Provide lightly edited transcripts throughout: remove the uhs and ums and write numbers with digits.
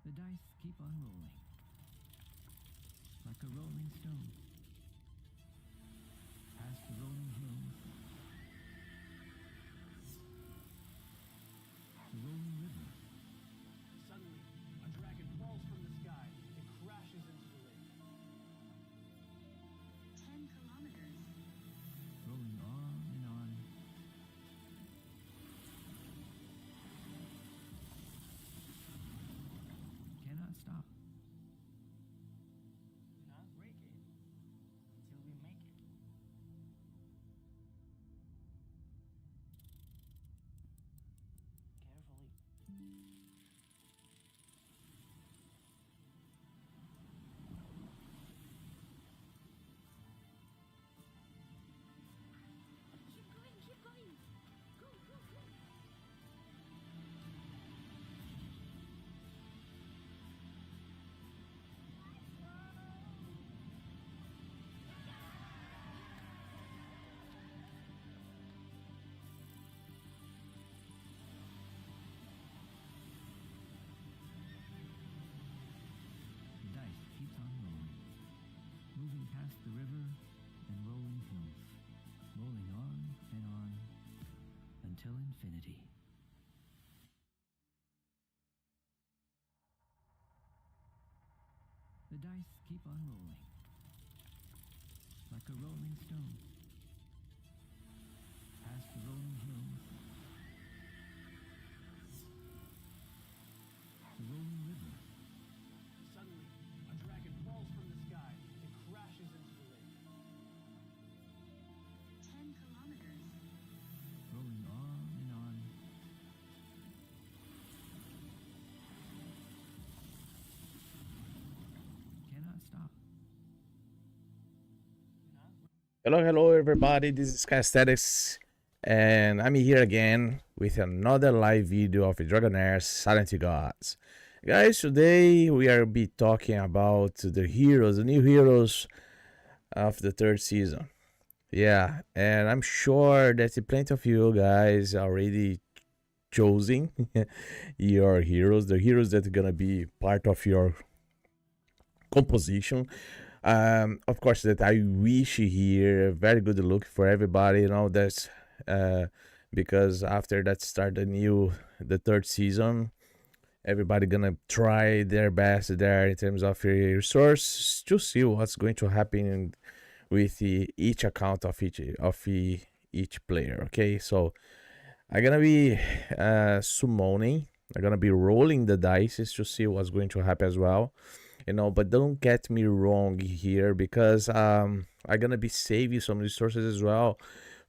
The dice keep on rolling, like a rolling stone, past the rolling hills, the rolling river. Suddenly, a dragon falls from the sky and crashes into the lake. 10 kilometers. Rolling on and on. Cannot stop. Do not break it until we make it. Carefully. Keep going. Go, go, go. The dice keeps on rolling, moving past the river and rolling hills, rolling on and on until infinity. The dice keep on rolling, like a rolling stone, past the rolling hills, the rolling river. Suddenly, a dragon falls from the sky and crashes into the lake. 10 kilometers. Rolling on and on. Cannot stop. Hello, everybody. This is Skyastarix, and I'm here again with another live video of Dragonheir Silent Gods. Guys, today we are be talking about the heroes, the new heroes of the third season. Yeah, and I'm sure that plenty of you guys already choosing your heroes, the heroes that are gonna be part of your composition. Of course, that I wish here a very good look for everybody. You know, that's because after that start the third season, everybody gonna try their best there in terms of resource to see what's going to happen with each account of each player. Okay, so I'm gonna be summoning. I'm gonna be rolling the dice to see what's going to happen as well. You know, but don't get me wrong here, because I'm gonna be saving some resources as well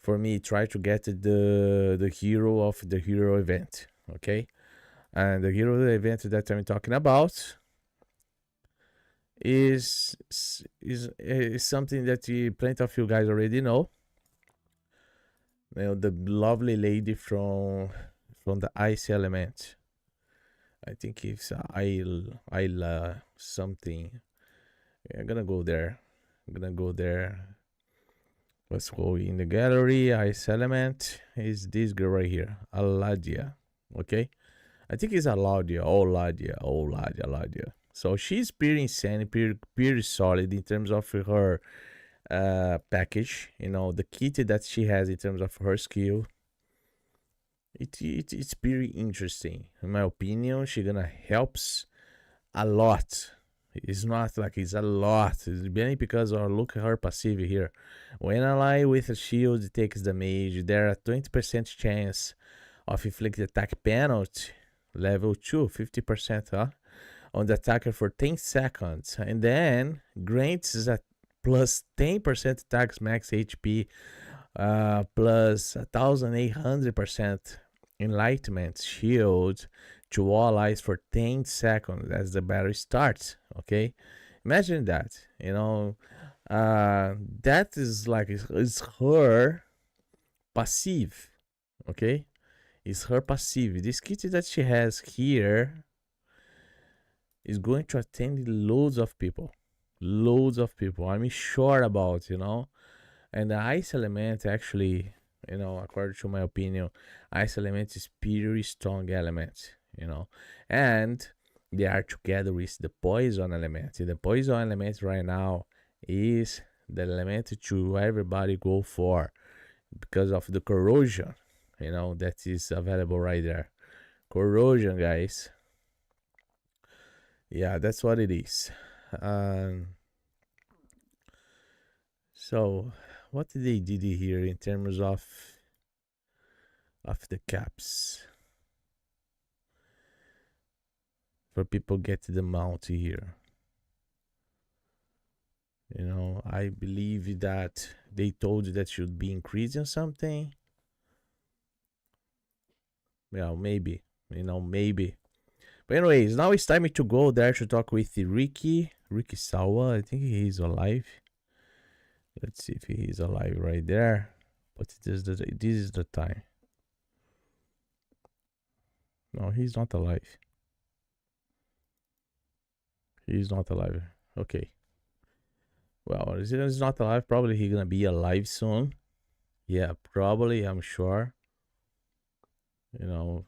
for me try to get the hero of the hero event. Okay, and the hero event that I'm talking about is something that plenty of you guys already know. You know, the lovely lady from the ice element. I think it's Isla something. Yeah, I'm gonna go there. Let's go in the gallery. Ice element is this girl right here, Aladia. Okay, I think it's Aladia. Aladia. So she's pretty insane, pretty solid in terms of her package. You know, the kit that she has in terms of her skill. It's pretty interesting. In my opinion, she gonna helps a lot. It's not like it's a lot. It's mainly because look at her passive here. When ally with a shield takes damage, there are 20% chance of inflict attack penalty. Level 2, 50%, on the attacker for 10 seconds. And then grants a plus 10% attacks max HP, plus 1800% enlightenment shield to all allies for 10 seconds as the battle starts. Okay, imagine that. You know, that is like is her passive. Okay, is her passive. This kit that she has here is going to attend loads of people. I'm sure about, you know. And the ice element actually, you know, according to my opinion, ice element is pretty strong element, you know. And they are together with the poison element. The poison element right now is the element to everybody go for because of the corrosion, you know, that is available right there. Corrosion, guys. Yeah, that's what it is. So what they did here in terms of the caps for people get the mount here? You know, I believe that they told you that should be increasing something. Well, maybe, you know, maybe. But anyways, now it's time to go there to talk with Ricky Sawa. I think he's alive. Let's see if he's alive right there. But this is the time. No, he's not alive. He's not alive. Okay. Well, he's not alive. Probably he's gonna be alive soon. Yeah, probably, I'm sure. You know.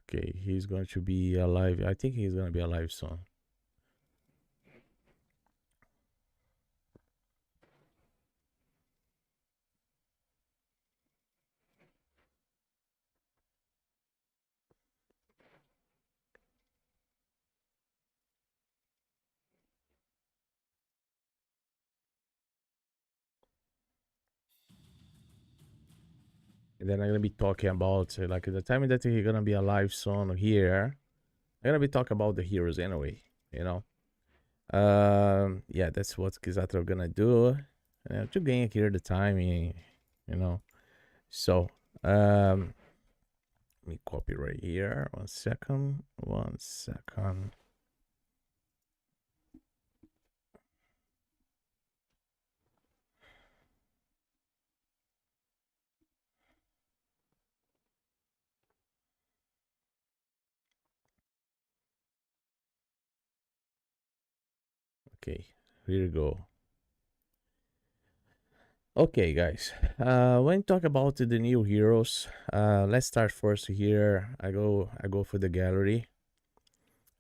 Okay, he's going to be alive. I think he's gonna be alive soon. And then I'm gonna be talking about like the time that he's gonna be alive soon here. I'm gonna be talking about the heroes anyway, you know. Yeah, that's what Kizato gonna do. To gain here the timing, you know. So let me copy right here. 1 second. 1 second. Okay, here we go. Okay, guys. When talk about the new heroes, let's start first here. I go for the gallery,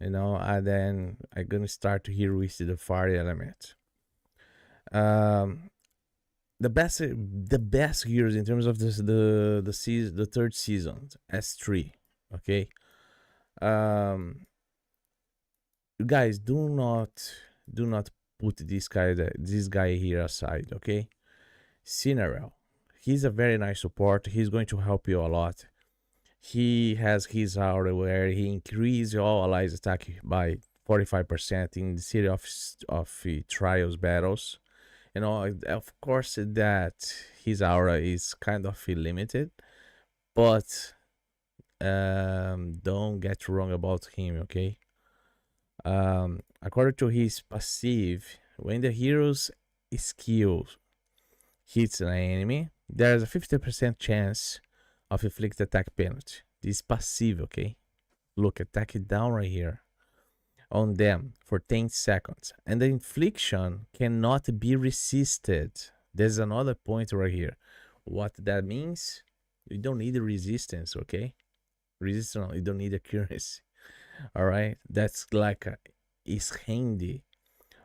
you know, and then I'm gonna start here with the fire element. The best heroes in terms of this the third season S3. Okay. You guys do not put this guy here aside. Okay. Cinerel, he's a very nice support. He's going to help you a lot. He has his aura where he increases your allies attack by 45% in the city of trials battles. You know, of course that his aura is kind of limited, but don't get wrong about him, okay? According to his passive, when the hero's skill hits an enemy, there's a 50% chance of inflict attack penalty. This is passive, okay? Look, attack it down right here on them for 10 seconds. And the infliction cannot be resisted. There's another point right here. What that means, you don't need a resistance, okay? Resistance, you don't need accuracy. All right, that's like is handy.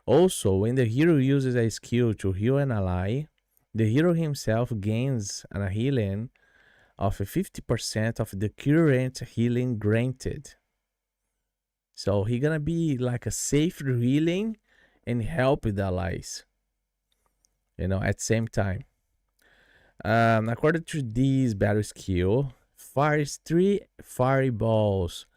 Also, when the hero uses a skill to heal an ally, the hero himself gains a healing of 50% of the current healing granted. So he gonna be like a safe healing and help the allies, you know, at the same time. According to this battle skill, fires 3 fireballs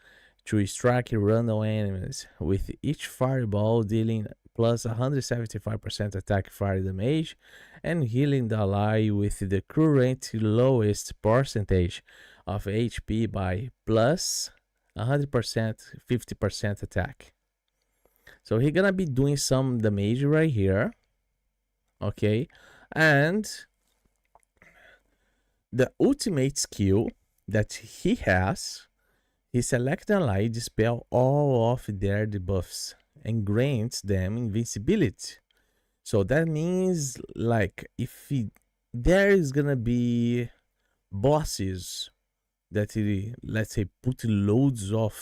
to strike random enemies, with each fireball dealing plus 175% attack fire damage and healing the ally with the current lowest percentage of HP by plus 100%, 50% attack. So he's gonna be doing some damage right here, okay? And the ultimate skill that he has He selects an ally, dispel all of their debuffs, and grants them invincibility. So that means, like, if there is gonna be bosses that he, let's say, put loads of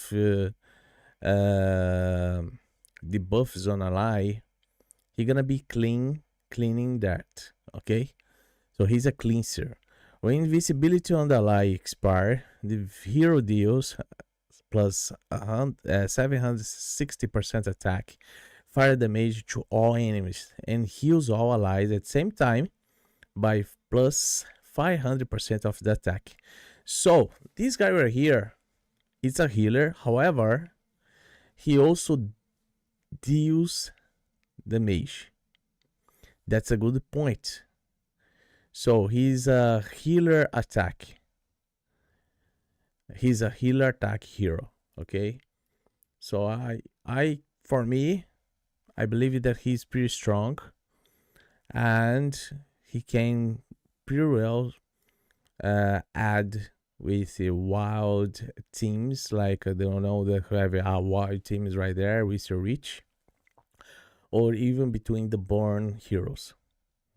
debuffs on ally, he gonna be cleaning that. Okay, so he's a cleanser. When invisibility on the ally expire, the hero deals plus 760% attack, fire damage to all enemies, and heals all allies at the same time by plus 500% of the attack. So this guy right here, it's a healer. However, he also deals damage. That's a good point. So he's a healer attack. He's a healer attack hero. Okay. So for me, I believe that he's pretty strong, and he can pretty well add with the wild teams, like I don't know, that have wild teams right there with your reach, or even between the born heroes.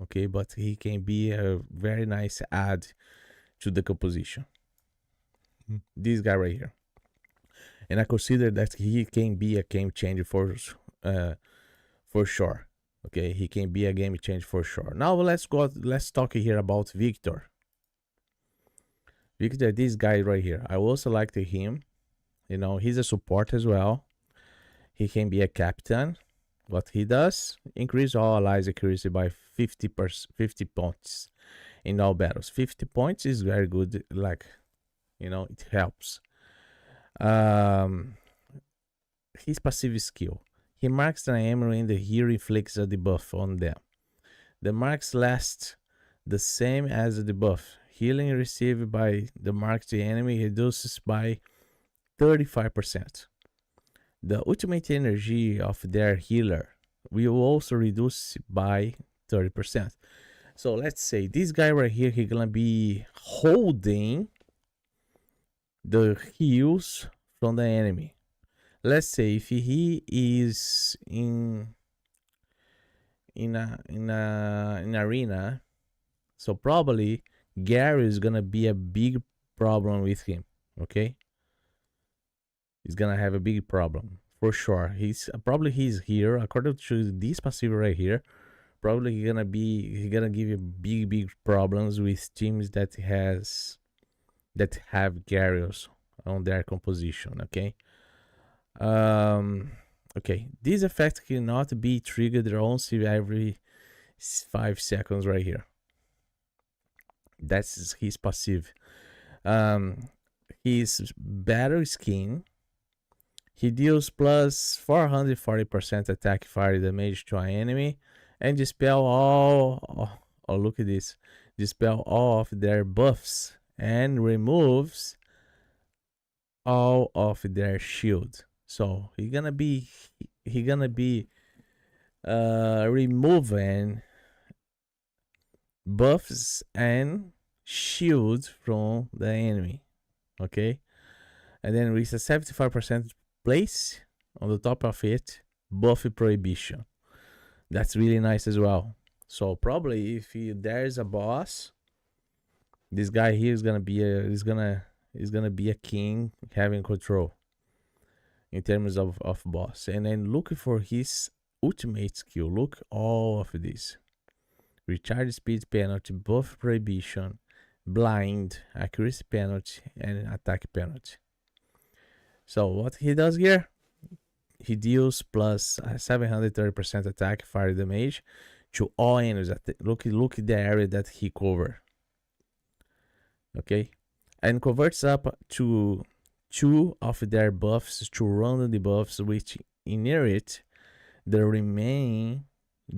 Okay, but he can be a very nice add to the composition. This guy right here, and I consider that he can be a game changer for sure. Okay, he can be a game changer for sure. Now let's talk here about Victor. Victor, this guy right here, I also liked him. You know, he's a support as well. He can be a captain. What he does, increase all allies accuracy by 50 points in all battles. 50 points is very good, like, you know, it helps. His passive skill, he marks an enemy and the hero inflicts a debuff on them. The marks last the same as the debuff. Healing received by the marked enemy reduces by 35%. The ultimate energy of their healer will also reduce by 30%. So let's say this guy right here, he's gonna be holding the heals from the enemy. Let's say if he is in an arena, so probably Gary is gonna be a big problem with him. Okay, he's gonna have a big problem for sure. He's here according to this passive right here. Probably he's gonna give you big problems with teams that have Gyarados on their composition. Okay. Okay, this effect cannot be triggered only every 5 seconds right here. That's his passive. His battle skin, he deals plus 440% attack fire damage to an enemy and dispel all, oh look at this, dispel all of their buffs and removes all of their shield. So he's gonna be removing buffs and shields from the enemy. Okay, and then with a 75% place on the top of it, buff prohibition. That's really nice as well. So probably if there's a boss, this guy here is gonna be a king having control in terms of boss. And then look for his ultimate skill. Look all of this: recharge speed penalty, buff prohibition, blind, accuracy penalty, and attack penalty. So what he does here, he deals plus 730% attack fire damage to all enemies. Look at the area that he cover. Okay, and converts up to 2 of their buffs to random debuffs, which inherit the remaining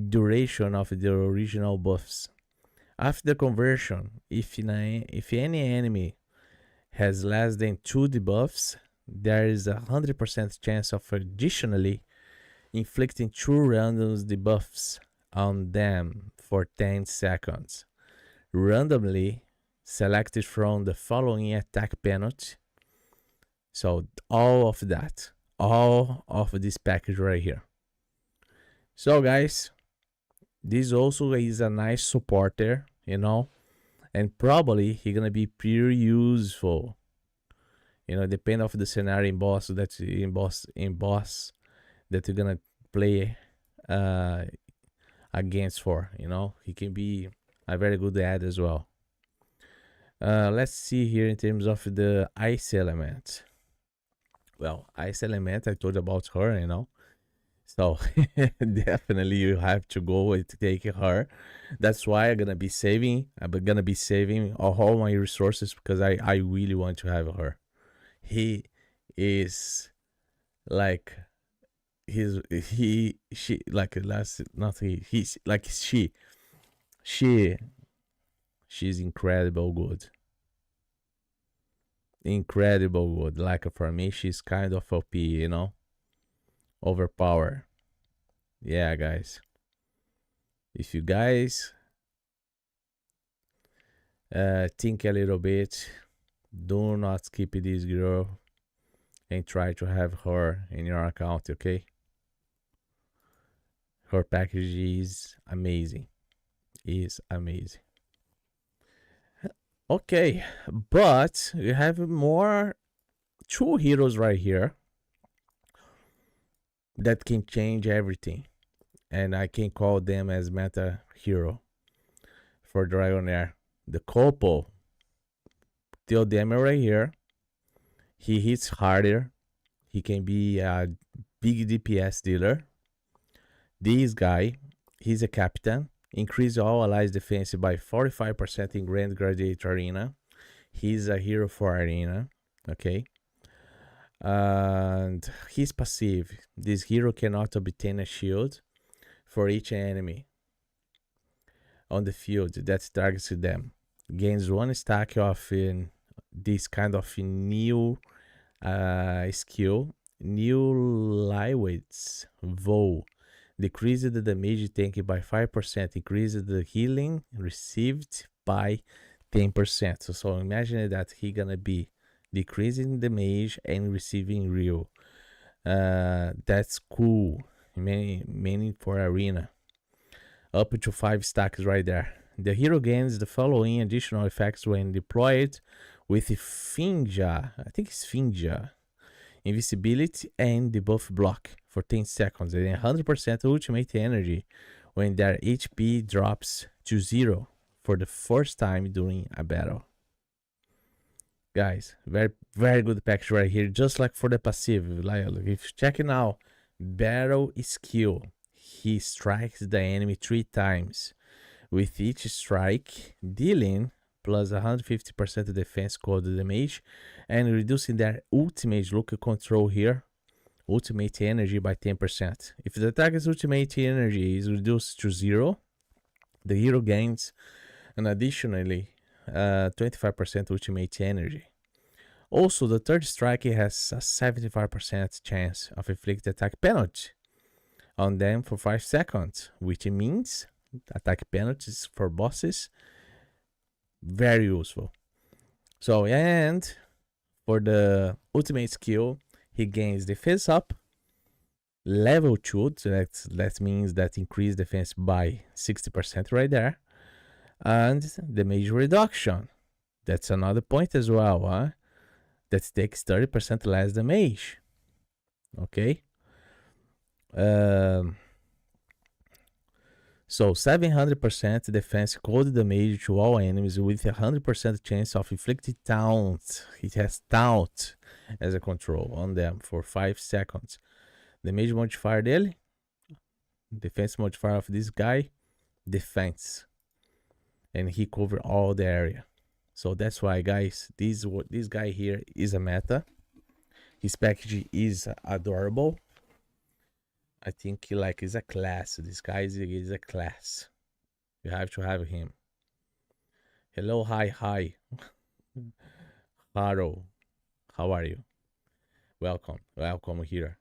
duration of the original buffs. After the conversion, if any enemy has less than 2 debuffs, there is a 100% chance of additionally inflicting 2 random debuffs on them for 10 seconds, randomly selected from the following attack penalty. So all of that, all of this package right here. So guys, this also is a nice supporter, you know, and probably he gonna be pretty useful, you know, depending of the scenario in boss that that you're gonna play against for, you know. He can be a very good ad as well. Let's see here in terms of the ice element. Well, ice element, I told you about her, you know, so definitely you have to go and take her. That's why I'm gonna be saving all my resources, because I really want to have her. He is like she like last not he he's like she's incredible good. Incredible good. Like for me, she's kind of OP, you know, overpower. Yeah, guys. If you guys think a little bit, do not skip this girl and try to have her in your account, okay? Her package is amazing. Is amazing. Okay, but we have more two heroes right here that can change everything, and I can call them as meta hero for Dragonheir. The couple, deal damage right here. He hits harder. He can be a big DPS dealer. This guy, he's a captain. Increase all allies defense by 45% in Grand Gladiator Arena. He's a hero for Arena, okay? And his passive, this hero cannot obtain a shield for each enemy on the field that targets them. Gains 1 stack of this kind of new skill, new Liwitz Vow. Decreases the damage taken by 5%, increases the healing received by 10%. So imagine that he gonna be decreasing damage and receiving real. That's cool. Many for Arena. Up to 5 stacks right there. The hero gains the following additional effects when deployed with Finja. I think it's Finja. Invisibility and debuff block for 10 seconds and 100% ultimate energy when their HP drops to 0 for the first time during a battle. Guys, very good package right here, just like for the passive. Like if you check it now, battle skill, he strikes the enemy 3 times, with each strike dealing plus 150% defense cold damage and reducing their ultimate, look at control here, ultimate energy by 10%. If the target's ultimate energy is reduced to 0, the hero gains an additionally 25% ultimate energy. Also, the third strike has a 75% chance of inflict attack penalty on them for 5 seconds, which means attack penalties for bosses very useful. So, and for the ultimate skill, he gains defense up level 2, so that means that increase defense by 60% right there, and damage reduction, that's another point as well, huh? That takes 30% less damage. Okay, so 700% defense cold damage to all enemies with 100% chance of inflicting taunt. It has taunt as a control on them for 5 seconds. Damage modifier dele, defense modifier of this guy, defense, and he cover all the area. So that's why, guys, this guy here is a meta. His package is adorable. I think like is a class. This guy is a class. You have to have him. Hello, hi. Haro, how are you? Welcome here.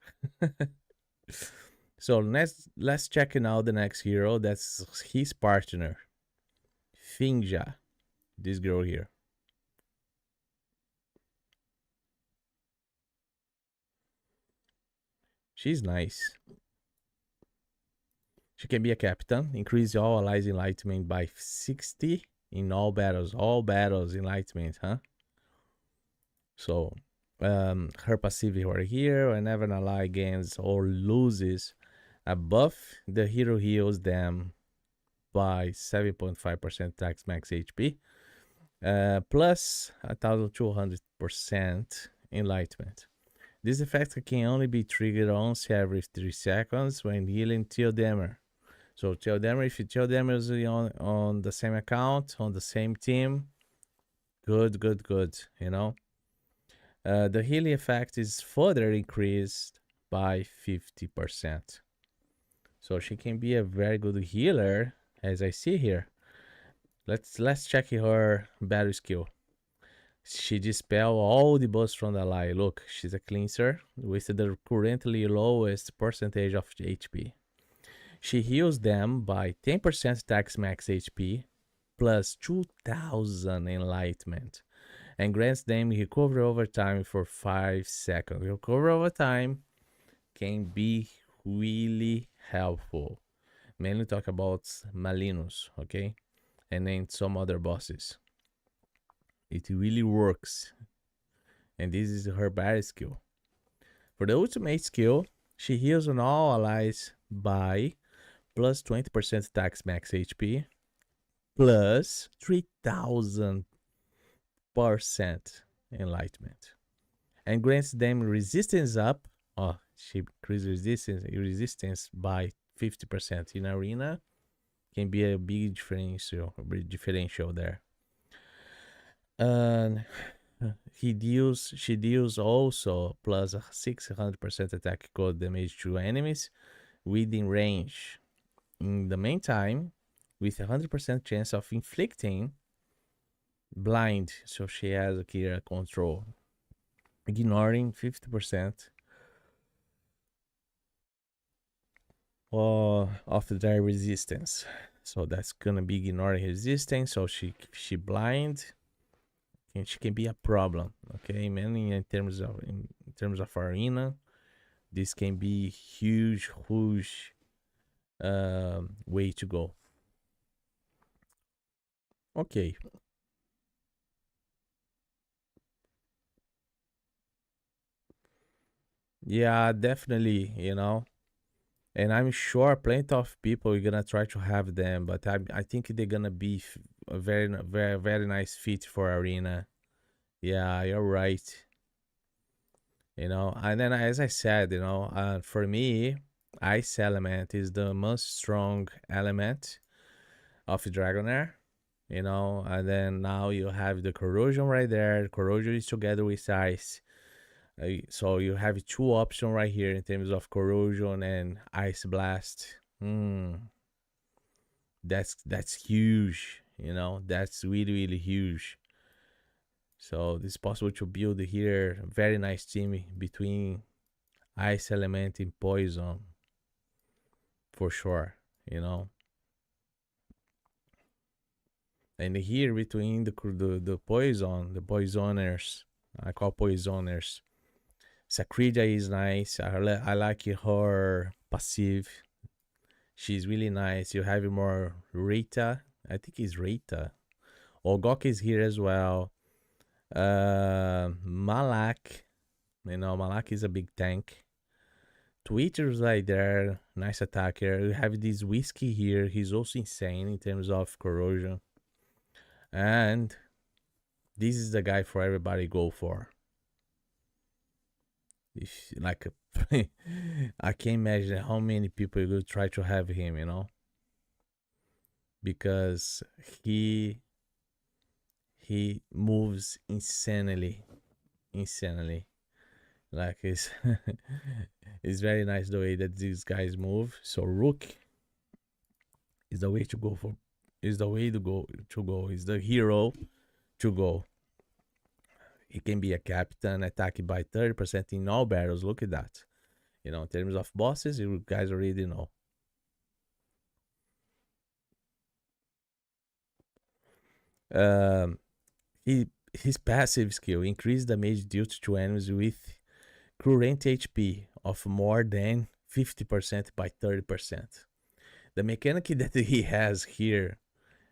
So let's check out the next hero. That's his partner, Finja. This girl here. She's nice. She can be a captain. Increase all allies enlightenment by 60 in all battles. All battles enlightenment, huh? So, her passive right here, whenever an ally gains or loses a buff, the hero heals them by 7.5% tax max HP, plus 1200% enlightenment. This effect can only be triggered once every 3 seconds when healing Theodemir. So Theodemir, if Theodemir is on the same account, on the same team, good, you know. The healing effect is further increased by 50%. So she can be a very good healer, as I see here. Let's check her battle skill. She dispel all the buffs from the ally. Look, she's a cleanser with the currently lowest percentage of HP. She heals them by 10% tax max HP plus 2000 enlightenment and grants them recovery over time for 5 seconds. Recovery over time can be really helpful. Mainly talk about Malinus, okay? And then some other bosses. It really works. And this is her battle skill. For the ultimate skill, she heals on all allies by plus 20% tax max HP plus 3000% enlightenment and grants them resistance up. Oh, she increases resistance by 50% in arena. Can be a big differential there. She deals also plus 600% attack cold damage to enemies within range. In the meantime, with 100% chance of inflicting blind, so she has a clear control, ignoring 50% of their resistance. So that's gonna be ignoring resistance. So she blind, and she can be a problem. Okay, mainly in terms of arena, this can be huge way to go. Okay. Yeah, definitely, you know. And I'm sure plenty of people are gonna try to have them, but I think they're gonna be a very nice fit for arena. Yeah, you're right. You know, and then as I said, you know, for me, ice element is the most strong element of Dragonheir. You know, and then now you have the corrosion right there. Corrosion is together with ice. So you have two options right here in terms of corrosion and ice blast. That's huge, you know. That's really huge. So it's possible to build here a very nice team between ice element and poison, for sure, you know. And here between the poisoners, I call poisoners. Sakrida is nice. I like her passive. She's really nice. You have more Rita. I think it's Rita. Ogok is here as well. Malak. You know, Malak is a big tank. Twitter's right there. Nice attacker. You have this Whiskey here. He's also insane in terms of corrosion. And this is the guy for everybody go for. If, like, I can't imagine how many people will try to have him, you know, because he moves insanely. Like it's it's very nice the way that these guys move. So Rook is the way to go for. Is the way to go. Is the hero to go. He can be a captain, attacked by 30% in all battles. Look at that. You know, in terms of bosses, you guys already know. His passive skill increase damage dealt to enemies with current HP of more than 50% by 30%. The mechanic that he has here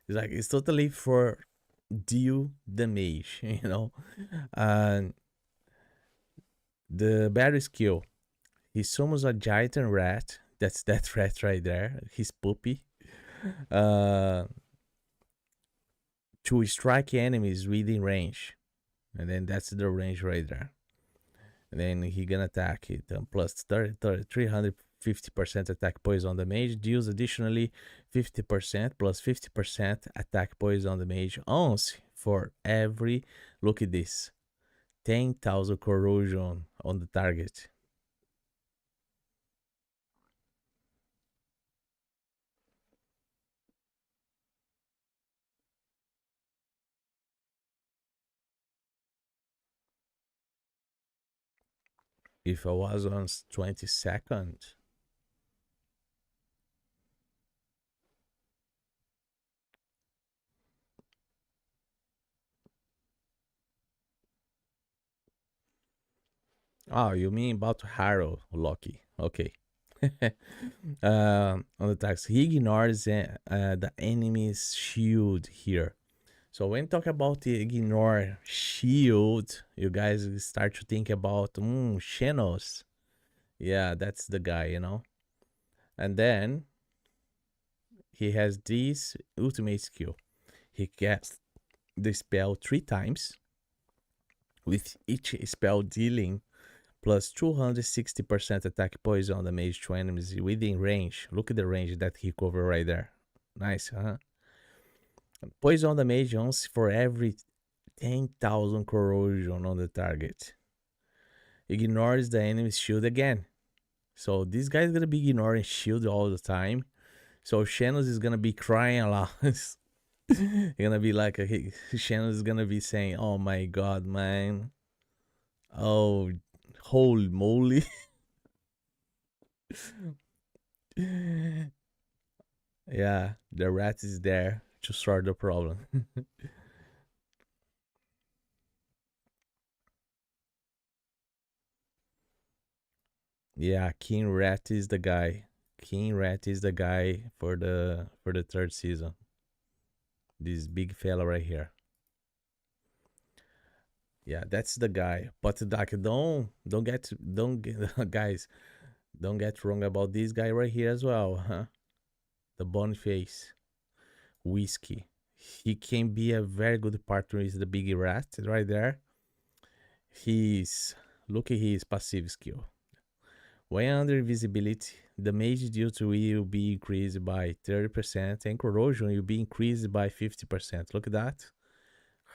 is like it's totally for deal damage, you know. And the battery skill, he summons a giant rat. That's that rat right there. His puppy. Uh, to strike enemies within range, and then that's the range right there. And then he gonna attack it. Plus 350% attack poison damage. Deals additionally 50% plus 50% attack poison damage once for every. Look at this. 10,000 corrosion on the target. If I was on 22nd, oh, you mean about Harrow, Loki? Okay. On the attacks, he ignores the enemy's shield here. So when talk about the ignore shield, you guys start to think about Xenos. Yeah, that's the guy, you know. And then he has this ultimate skill. He casts the spell 3 times, with each spell dealing plus 260% attack poison damage to enemies within range. Look at the range that he covered right there. Nice, huh? Poison damage once for every 10,000 corrosion on the target. Ignores the enemy's shield again. So this guy's gonna be ignoring shield all the time. So Xenos is gonna be crying a lot. He's gonna be like, Xenos is gonna be saying, "Oh my god, man! Oh, holy moly!" Yeah, the rat is there to solve the problem. Yeah, King Rat is the guy. King Rat is the guy for the third season. This big fella right here. Yeah, that's the guy. But like, don't get guys, don't get wrong about this guy right here as well, huh? The Boniface Whiskey. He can be a very good partner with the big rat right there. He's look at his passive skill. When under invisibility, the mage duty will be increased by 30% and corrosion will be increased by 50%. Look at that.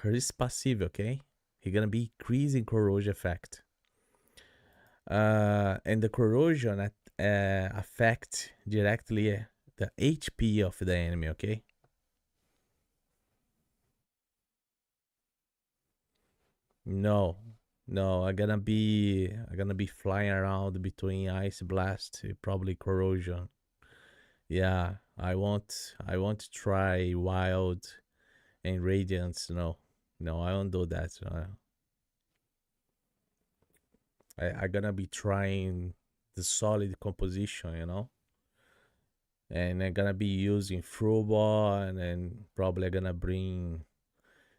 His passive, okay? He's gonna be increasing corrosion effect. And the corrosion affect directly the HP of the enemy, okay? No, no, I'm gonna be flying around between ice blast, probably corrosion. Yeah, I want to try wild and radiance. No, no, I won't do that. I'm gonna be trying the solid composition, you know, and I'm gonna be using Fruba, and then probably gonna bring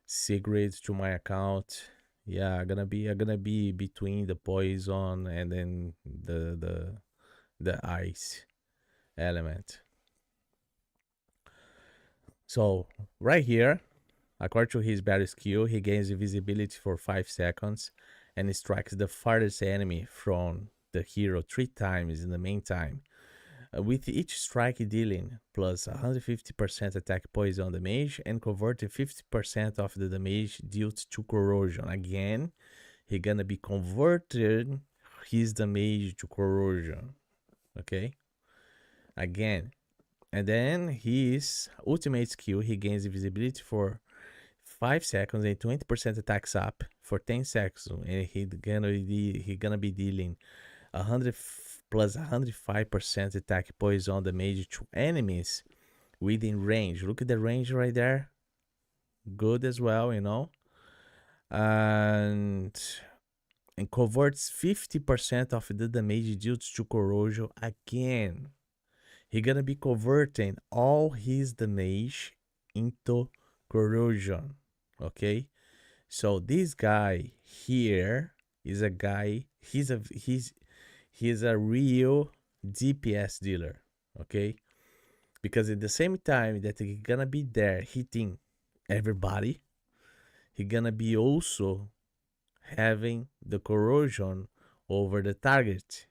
Sigrid to my account. Yeah, I'm gonna be between the poison and then the ice element. So right here, according to his battle skill, he gains invisibility for 5 seconds and strikes the farthest enemy from the hero 3 times in the meantime. With each strike dealing plus 150% attack poison damage and converting 50% of the damage due to corrosion. Again, he gonna be converting his damage to corrosion. Okay? Again. And then his ultimate skill, he gains invisibility for 5 seconds and 20% attacks up for 10 seconds. And he gonna be dealing 100 plus 105% attack poison damage to enemies within range. Look at the range right there. Good as well, you know. And and converts 50% of the damage due to corrosion again. He's gonna be converting all his damage into corrosion. Okay, so this guy here is a guy. He's a real DPS dealer. Okay, because at the same time that he's gonna be there hitting everybody, he's gonna be also having the corrosion over the target.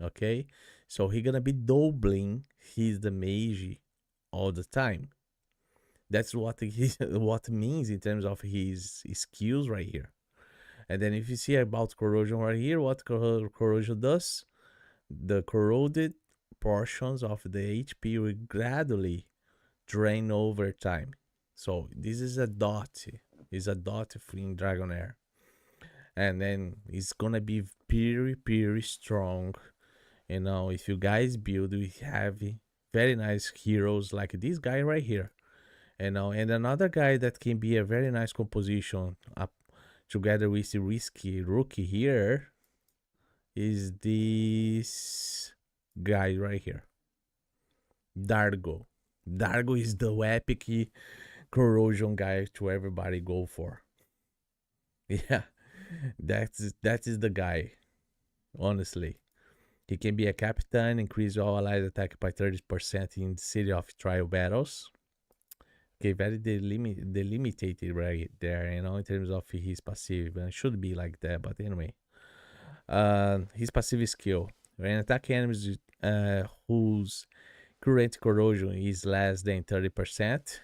Okay, so he's gonna be doubling his damage all the time. That's what what means in terms of his skills right here. And then if you see about corrosion right here, what corrosion does, the corroded portions of the HP will gradually drain over time. So this is a dot. It's a dot in Dragonheir. And then it's gonna be very strong. You know, if you guys build with heavy, very nice heroes like this guy right here. You know, and another guy that can be a very nice composition up together with the risky rookie here is this guy right here, Dargo. Dargo is the epic corrosion guy to everybody go for. Yeah, that is the guy. Honestly, he can be a captain, increase all allied attack by 30% in the city of trial battles. Okay, very delimited right there, you know, in terms of his passive. It should be like that, but anyway. His passive skill. When attack enemies whose current corrosion is less than 30%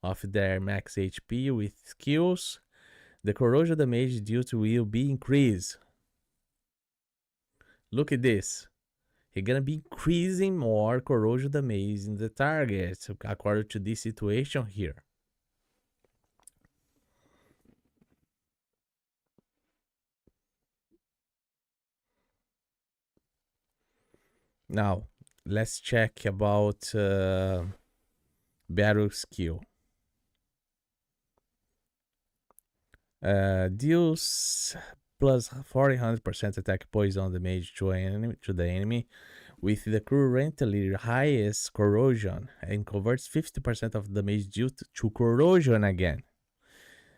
of their max HP with skills, the corrosion damage due to will be increased. Look at this. He's gonna be increasing more corrosion damage in the target according to this situation here. Now, let's check about battle skill. Deals plus 400% attack poison damage to the enemy with the currently highest corrosion and converts 50% of the damage due to corrosion again.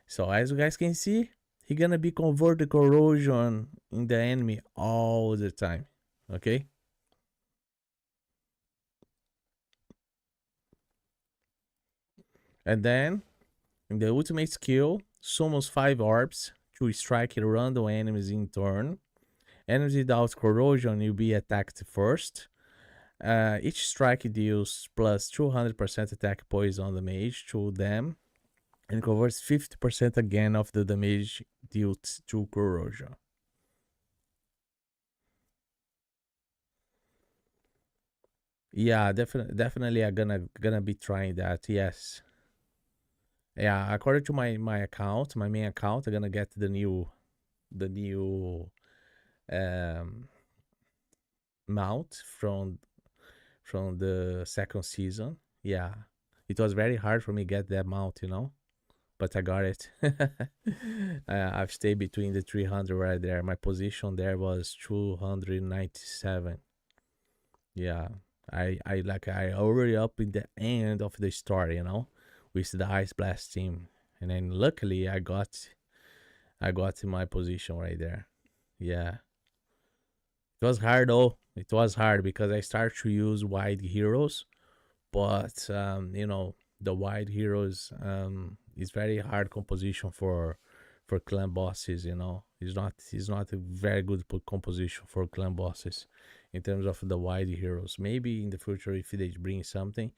So as you guys can see, he's gonna be convert the corrosion in the enemy all the time. Okay. And then in the ultimate skill, summons 5 orbs to strike random enemies in turn. Enemies without corrosion will be attacked first. Each strike deals plus 200% attack poison damage to them and covers 50% again of the damage dealt to corrosion. Yeah, definitely I'm gonna be trying that. Yes. Yeah, according to my main account, I'm gonna get the new mount from the second season. Yeah, it was very hard for me to get that mount, you know, but I got it. I've stayed between the 300 right there. My position there was 297. Yeah, I already up in the end of the story, you know, with the Ice Blast team, and then luckily I got in my position right there. Yeah, it was hard though. It was hard because I started to use wide heroes, but you know, the wide heroes is very hard composition for clan bosses. You know, it's not a very good composition for clan bosses in terms of the wide heroes. Maybe in the future if they bring something,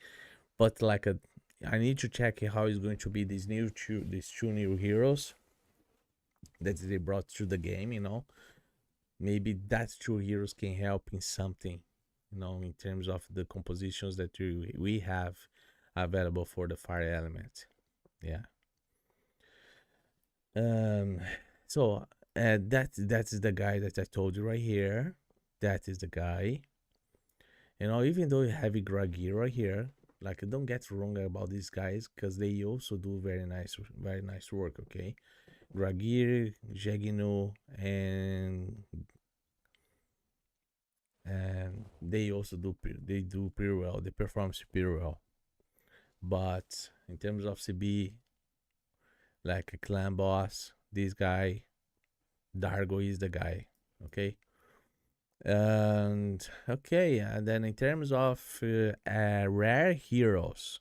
but like I need to check how it's going to be these two new heroes that they brought to the game. You know, maybe that two heroes can help in something, you know, in terms of the compositions that we have available for the fire element. Yeah. So that is the guy that I told you right here. That is the guy. You know, even though you have a Gragi right here, like, don't get wrong about these guys, because they also do very nice work. Okay, Dragonheir, Jegnu, and they also do pretty well. They perform pretty well. But in terms of CB, like a clan boss, this guy, Dargo is the guy. Okay. And okay, and then in terms of rare heroes,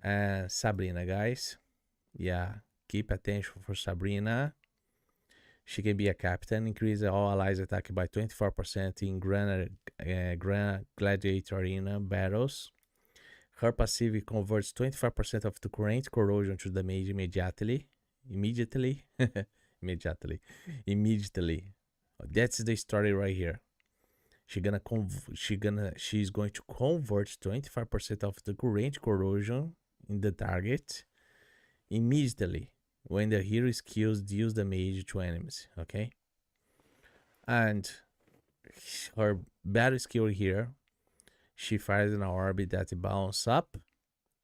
Sabrina, guys. Yeah, keep attention for Sabrina. She can be a captain, increase all allies attack by 24% in Grand Gladiator Arena battles. Her passive converts 25% of the current corrosion to damage immediately. That's the story right here. She's going to convert 25% of the current corrosion in the target immediately when the hero skills deals damage to enemies. Okay, and her battle skill here, she fires an orb that bounces up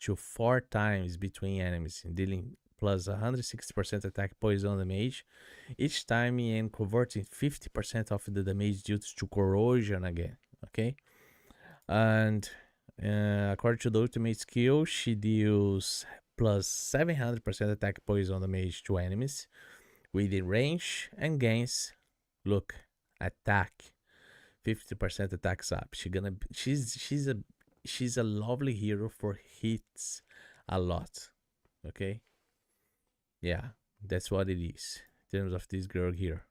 to 4 times between enemies, dealing plus 160% attack poison damage each time and converting 50% of the damage due to corrosion again. Okay, and according to the ultimate skill, she deals plus 700% attack poison damage to enemies within range and gains, look, attack 50% attacks up. She's a lovely hero for hits a lot. Okay, yeah, that's what it is in terms of this girl here.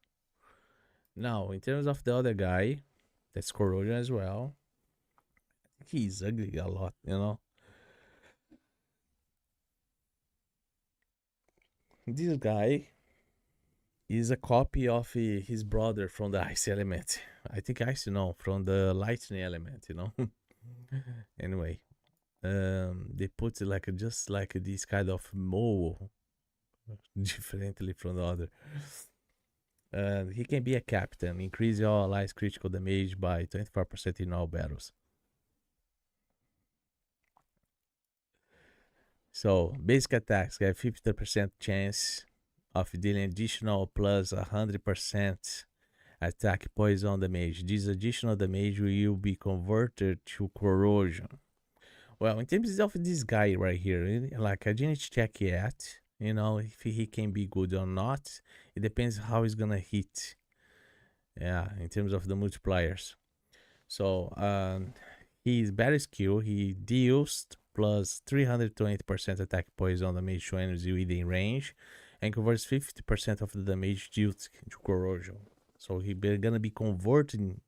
Now, in terms of the other guy, that's corrosion as well. He's ugly a lot, you know. This guy is a copy of his brother from the ice element. I think ice, from the lightning element, Anyway, they put just like this kind of mole differently from the other. He can be a captain, increase your allies critical damage by 24% in all battles. So basic attacks have 50% chance of dealing additional plus 100% attack poison damage. This additional damage will be converted to corrosion. Well, in terms of this guy right here, like I didn't check yet, if he can be good or not. It depends how he's gonna hit. Yeah, in terms of the multipliers. So his battle skill, he deals plus 320% attack poison damage to enemies within range and converts 50% of the damage dealt to corrosion. So he gonna be converting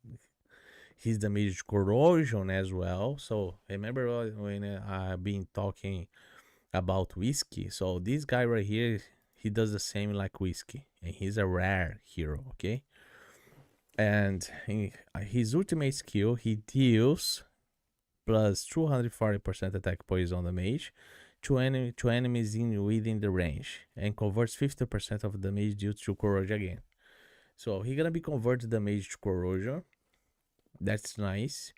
his damage to corrosion as well. So remember when I've been talking about whiskey? So this guy right here, he does the same like whiskey, and he's a rare hero. Okay, and his ultimate skill, he deals plus 240% attack poison damage to enemies within the range and converts 50% of the damage due to corrosion again. So he's gonna be converted damage to corrosion. That's nice,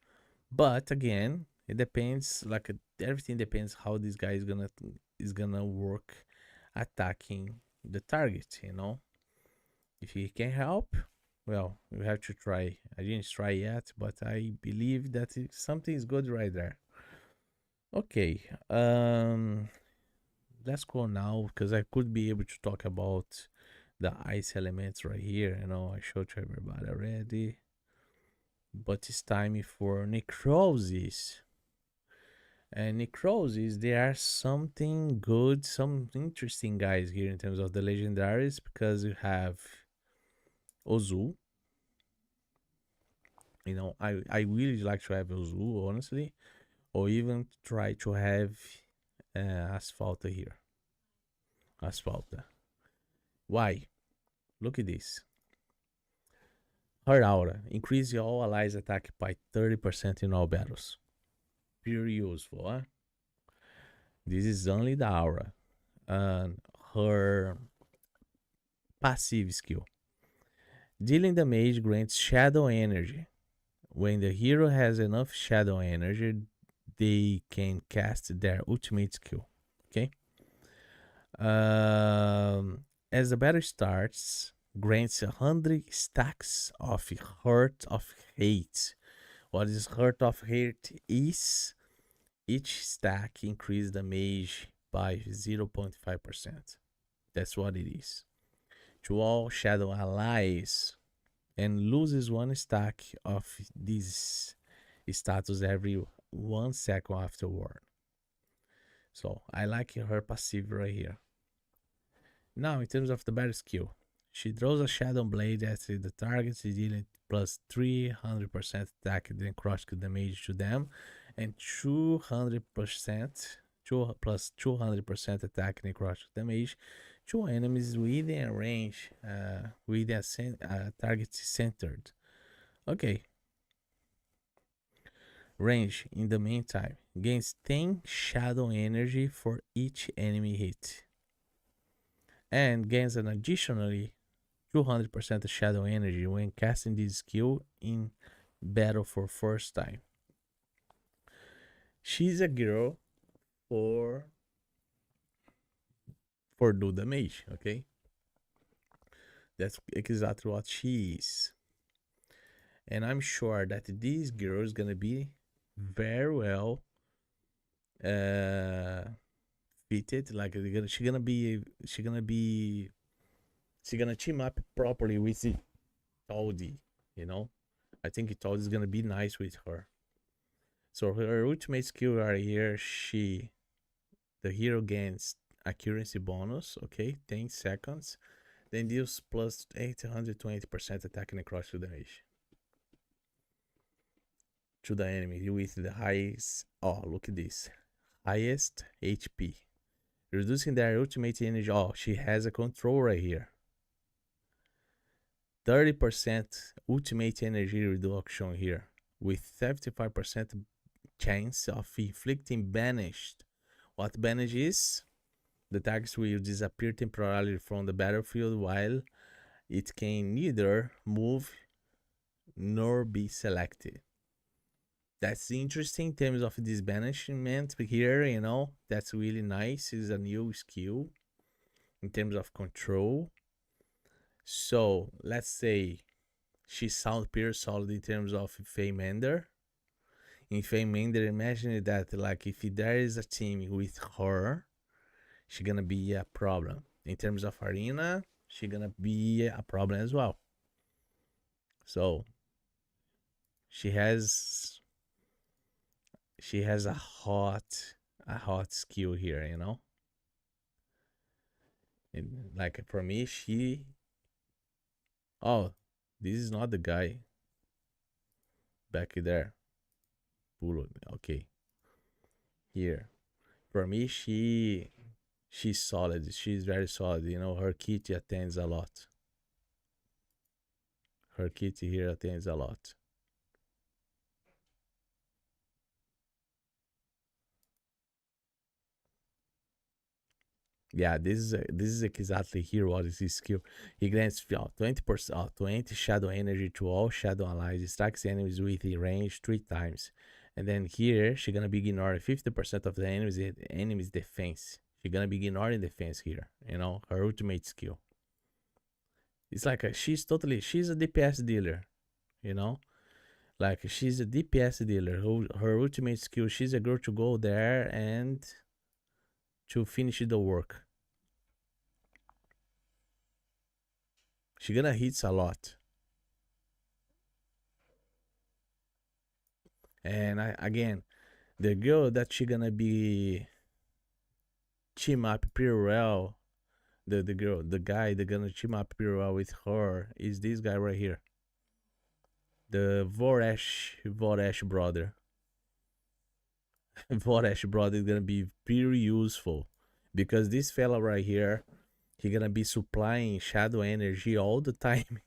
but again, it depends. Like everything depends how this guy is gonna work attacking the target. If he can help, well, we have to try. I didn't try yet, but I believe that something is good right there. Okay, let's go now, because I could be able to talk about the ice elements right here. I showed to everybody already, but it's time for necrosis. And necrosis, there are something good, some interesting guys here in terms of the legendaries, because you have Ozu. I really like to have Ozu, honestly, or even try to have Asphalta here. Asphalta. Why? Look at this. Her aura. Increase your all allies attack by 30% in all battles. Pure useful, huh? This is only the aura. And her passive skill. Dealing damage grants shadow energy. When the hero has enough shadow energy, they can cast their ultimate skill. Okay. As the battle starts, grants 100 stacks of Heart of Hate. What is Heart of Hate is each stack increase the mage by 0.5%. That's what it is. To all shadow allies, and loses one stack of this status every 1 second afterward. So I like her passive right here. Now in terms of the battle skill, she throws a shadow blade at the target, dealing plus 300% attack and crush damage to them, and 200% plus 200% attack and crush damage to enemies within range, with a target centered. Okay. Range in the meantime gains 10 shadow energy for each enemy hit, and gains an additionally 200% shadow energy when casting this skill in battle for first time. She's a girl for do damage, okay? That's exactly what she is. And I'm sure that this girl is gonna be very well fitted. Like she's gonna team up properly with Toddy, you know. I think Toddy is gonna be nice with her. So her ultimate skill right here, the hero gains accuracy bonus, okay, 10 seconds, then deals plus 820% attack and cross damage to the enemy with the highest, oh look at this, highest HP, reducing their ultimate energy. Oh, she has a control right here. 30% ultimate energy reduction here, with 75% chance of inflicting banished. What banish is? The target will disappear temporarily from the battlefield while it can neither move nor be selected. That's interesting in terms of this banishment here, you know. That's really nice. It's a new skill in terms of control. So let's say she sound pure solid in terms of Feymander. In Feymander, imagine that like if there is a team with her, she's gonna be a problem. In terms of arena, she's gonna be a problem as well. So she has a hot skill here, you know. And like for me, oh, this is not the guy back there. Pulo, okay. Here, for me, she's solid. She's very solid. You know, her kitty attends a lot. Her kitty here attends a lot. Yeah, this is exactly here what is his skill. He grants 20% 20 shadow energy to all shadow allies, strikes enemies with the range 3 times. And then here she's gonna be ignoring 50% of the enemy's defense. She's gonna be ignoring defense here, you know, her ultimate skill. It's like she's a DPS dealer, you know. Like she's a DPS dealer. Her ultimate skill, she's a girl to go there and to finish the work. She gonna hits a lot. And again, the girl that she gonna be team up pretty well, the guy that gonna team up pretty well with her is this guy right here. The Voresh brother. Voresh brother is gonna be pretty useful because this fella right here, he gonna be supplying shadow energy all the time.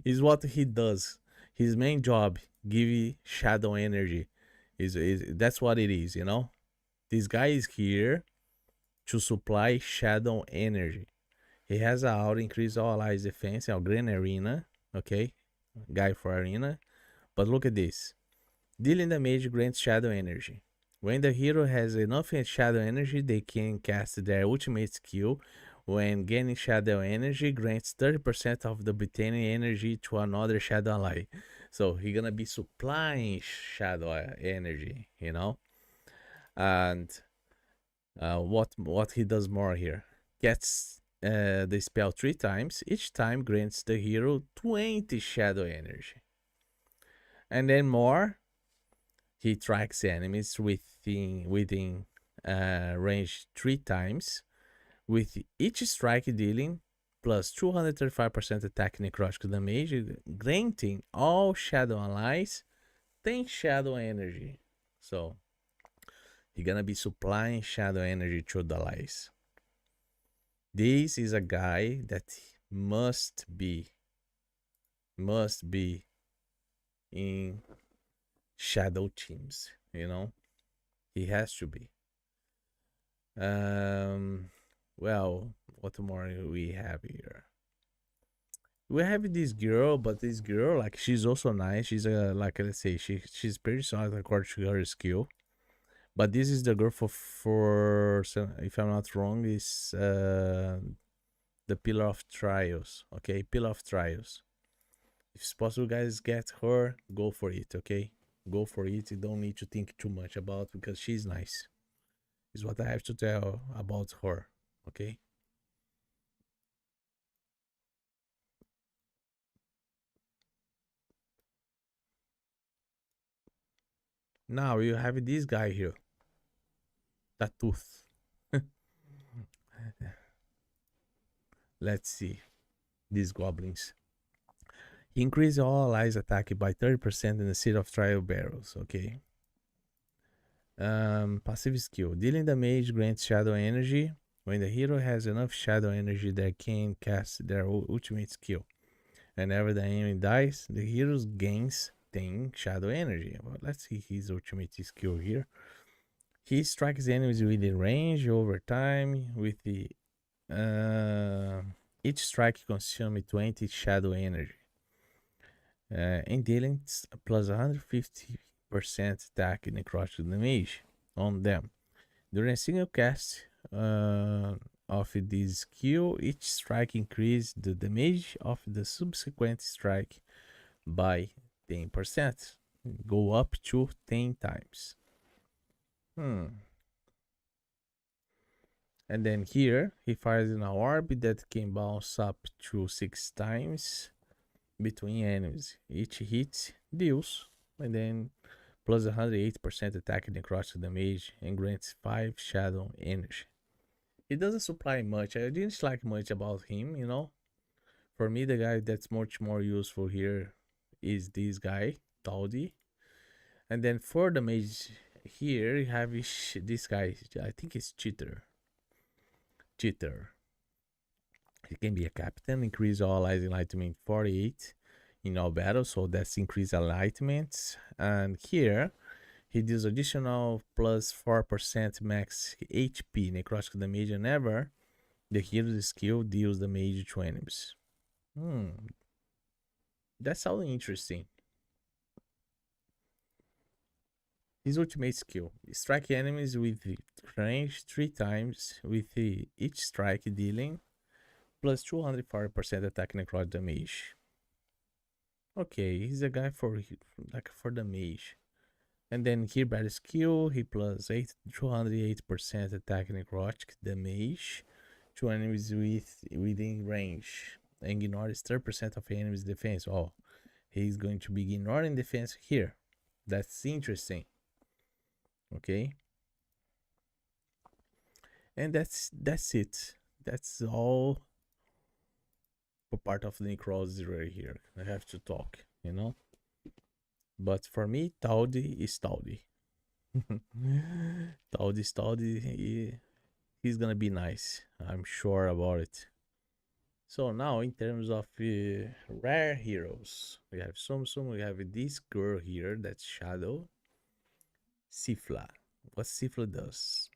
Is what he does. His main job, give shadow energy. Is that's what it is, you know. This guy is here to supply shadow energy. He has a auto increase all allies defense, a green arena, okay, guy for arena. But look at this. Dealing damage grants shadow energy. When the hero has enough shadow energy, they can cast their ultimate skill When gaining shadow energy, grants 30% of the obtained energy to another shadow ally. So he's gonna be supplying shadow energy, you know. And what he does more here? Gets the spell 3 times. Each time grants the hero 20 shadow energy. And then more, he tracks enemies within range 3 times, with each strike dealing plus 235% attack necrotic damage, granting all shadow allies 10 shadow energy. So he's gonna be supplying shadow energy to the allies. This is a guy that must be in shadow teams, you know. He has to be. Well, what more do we have here? We have this girl, but this girl, like, she's also nice. She's like, let's say she's pretty solid according to her skill. But this is the girl for if I'm not wrong, is the Pillar of Trials. Okay, Pillar of Trials. If it's possible, guys, get her. Go for it. Okay, go for it. You don't need to think too much about, because she's nice. Is what I have to tell about her. Okay. Now you have this guy here. That tooth. Let's see. These goblins. Increase all allies attack by 30% in the Seed of Trial barrels. Okay. Passive skill. Dealing damage grants shadow energy. When the hero has enough shadow energy, they can cast their ultimate skill. Whenever the enemy dies, the hero gains 10 shadow energy. Well, let's see his ultimate skill here. He strikes enemies within range over time with the each strike consumes 20 shadow energy. In dealing plus 150% attack and necrotic damage on them. During a single cast of this skill, each strike increases the damage of the subsequent strike by 10%. Go up to 10 times. And then here, he fires an orb that can bounce up to 6 times between enemies. Each hit deals, and then plus 108% attack and necrotic damage, and grants 5 shadow energy. He doesn't supply much. I didn't like much about him, you know. For me, the guy that's much more useful here is this guy, Taldi. And then for damage here, you have this guy. I think it's Cheater. He can be a captain. Increase all allies enlightenment 48 in all battles, so that's increased enlightenment. And here he deals additional plus 4% max HP necrotic damage whenever the hero's skill deals damage to enemies. That sounds interesting. His ultimate skill: strike enemies with range 3 times, with each strike dealing plus 240% attack necrotic damage. Okay, he's a guy for damage. And then here by the skill, he plus 208% attack necrotic damage to enemies within range, and ignores 30% of enemies' defense. Oh, he's going to be ignoring defense here. That's interesting. Okay, and that's it. That's all for part of the necrosis right here. I have to talk, you know. But for me, Taldi is Taldi. Taldi. He's gonna be nice. I'm sure about it. So now, in terms of rare heroes, we have Sumsum. We have this girl here. That's Shadow. Sifla. What Sifla does?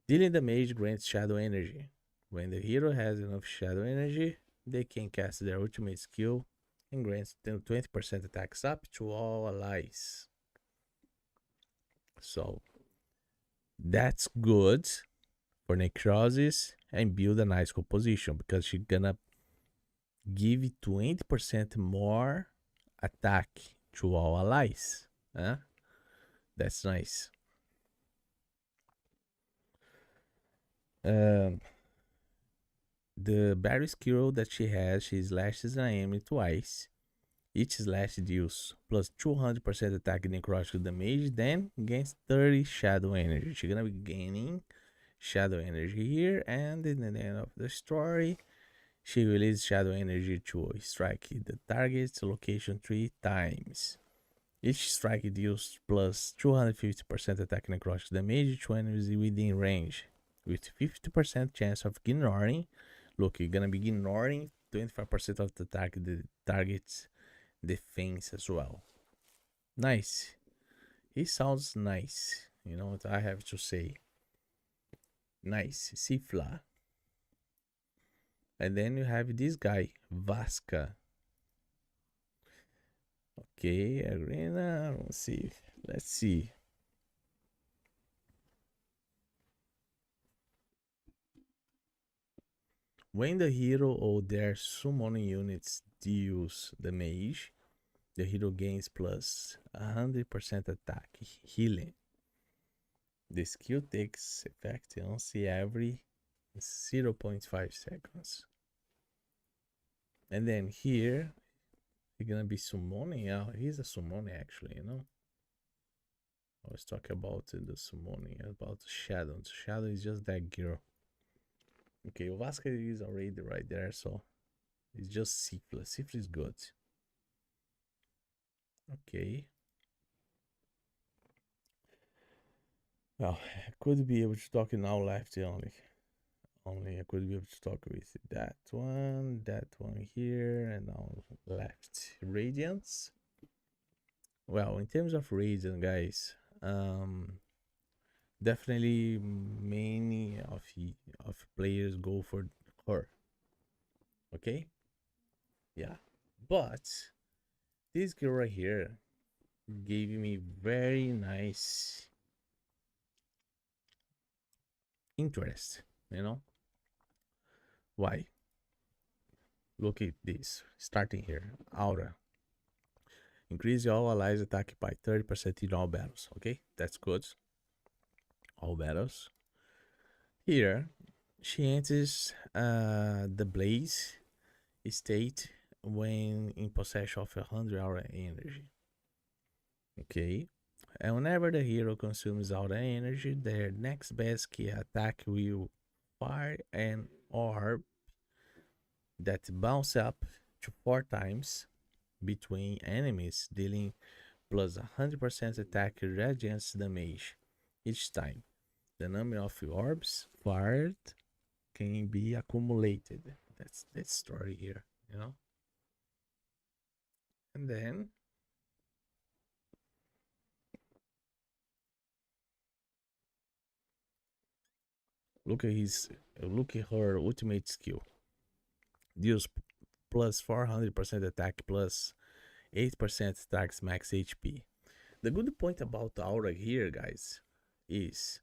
Dealing damage grants shadow energy. When the hero has enough shadow energy, they can cast their ultimate skill and grants 20% attacks up to all allies. So that's good for necrosis and build a nice composition, because she's gonna give 20% more attack to all allies. Huh? That's nice. The battle skill that she has, she slashes an enemy twice. Each slash deals plus 200% attack necrotic damage, then gains 30 shadow energy. She's gonna be gaining shadow energy here, and in the end of the story, she releases shadow energy to strike the target's location 3 times. Each strike deals plus 250% attack necrotic damage to enemies within range, with 50% chance of ignoring. Look, you're gonna be ignoring 25% of the target's defense as well. Nice. He sounds nice. You know what I have to say. Nice. Sifla. And then you have this guy, Vasca. Okay, arena. Let's see. Let's see. When the hero or their summoning units deals damage, the hero gains plus 100% attack healing. The skill takes effect once every 0.5 seconds. And then here, you're gonna be summoning. Yeah, he's a summoning actually, you know. I was talking about the summoning, about the shadow. The shadow is just that girl. Okay, Vasca is already right there, so it's just Sifla. Sifla is good. Okay. Well, I could be able to talk now left only. I could be able to talk with that one here, and now left. Radiance. Well, in terms of Radiant, guys, definitely many of players go for her. Okay? Yeah. But this girl right here gave me very nice interest, you know? Why? Look at this. Starting here. Aura. Increase all allies attack by 30% in all battles. Okay? That's good. All battles. Here, she enters the blaze state when in possession of 100 aura energy. Okay. And whenever the hero consumes aura energy, their next best key attack will fire an orb that bounce up to 4 times between enemies, dealing plus 100% attack radiance damage each time. The number of orbs fired can be accumulated. That's the story here, you know. And then look at her ultimate skill. Deals plus 400% attack plus 8% attacks max HP. The good point about Aura here, guys, is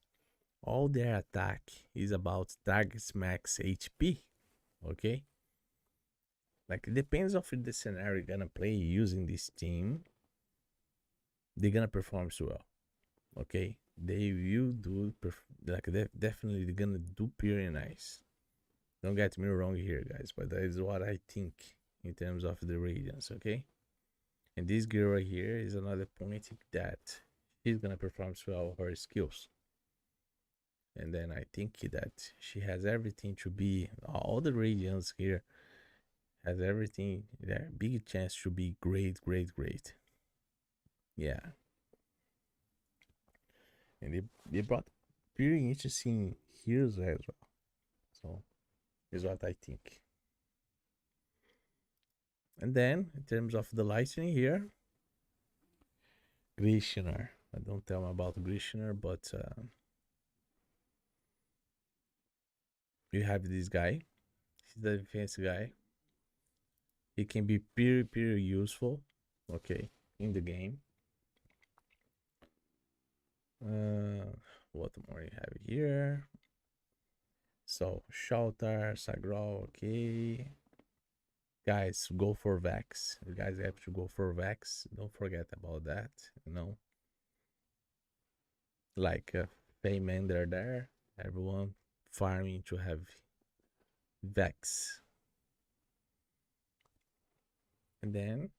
all their attack is about target's max HP. Okay? Like, it depends on the scenario you're gonna play using this team. They're gonna perform so well. Okay? They will do, definitely they're gonna do pretty nice. Don't get me wrong here, guys, but that is what I think in terms of the radiance, okay? And this girl right here is another point that she's gonna perform well her skills. And then I think that she has everything to be, all the radiance here has everything, there big chance to be great. Yeah. And they brought pretty interesting heroes as well. So is what I think. And then in terms of the lightning here, Grishner. I don't tell them about Grishner, but you have this guy. He's the defense guy. He can be pretty useful, okay, in the game. What more you have here? So shelter, Sagral, okay. Guys, go for Vex. You guys have to go for Vex. Don't forget about that, you know. Like Paymander there. Everyone farming to have Vex. And then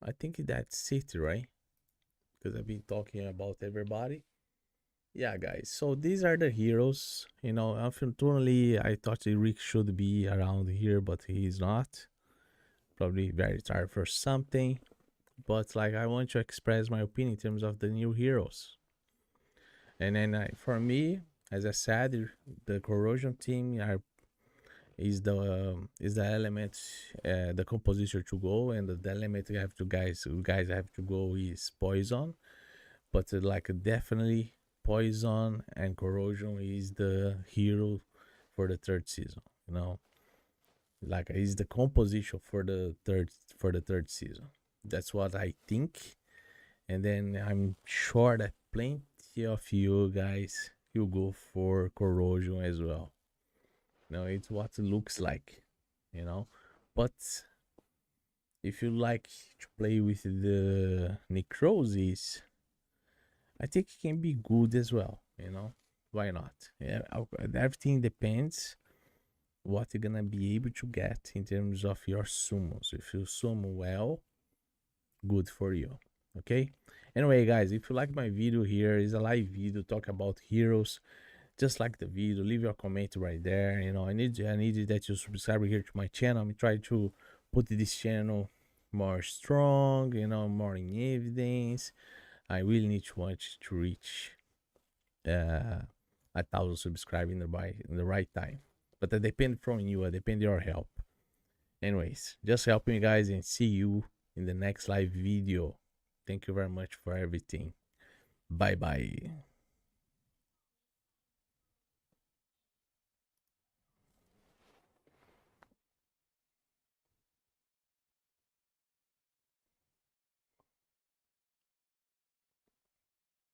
I think that's it, right? Because I've been talking about everybody. Yeah, guys. So these are the heroes. You know, unfortunately, I thought Rick should be around here, but he's not. Probably very tired for something. But like, I want to express my opinion in terms of the new heroes. And then for me, as I said, the corrosion team is the element, the composition to go, and the element you guys have to go is poison. But like definitely poison and corrosion is the hero for the third season. You know, like is the composition for the third season. That's what I think. And then I'm sure that plenty of you guys you go for corrosion as well. You know, it's what it looks like, you know. But if you like to play with the necrosis, I think it can be good as well, you know. Why not? Yeah, everything depends what you're gonna be able to get in terms of your summons. If you summon well, good for you. Okay. Anyway, guys, if you like my video, here is a live video talk about heroes. Just like the video, leave your comment right there. You know, I need that you subscribe here to my channel. I'm trying to put this channel more strong, you know, more in evidence. I really need to reach 1,000 subscribers in the right time. But that depends from you. It depends your help. Anyways, just help me, guys, and see you in the next live video. Thank you very much for everything. Bye bye.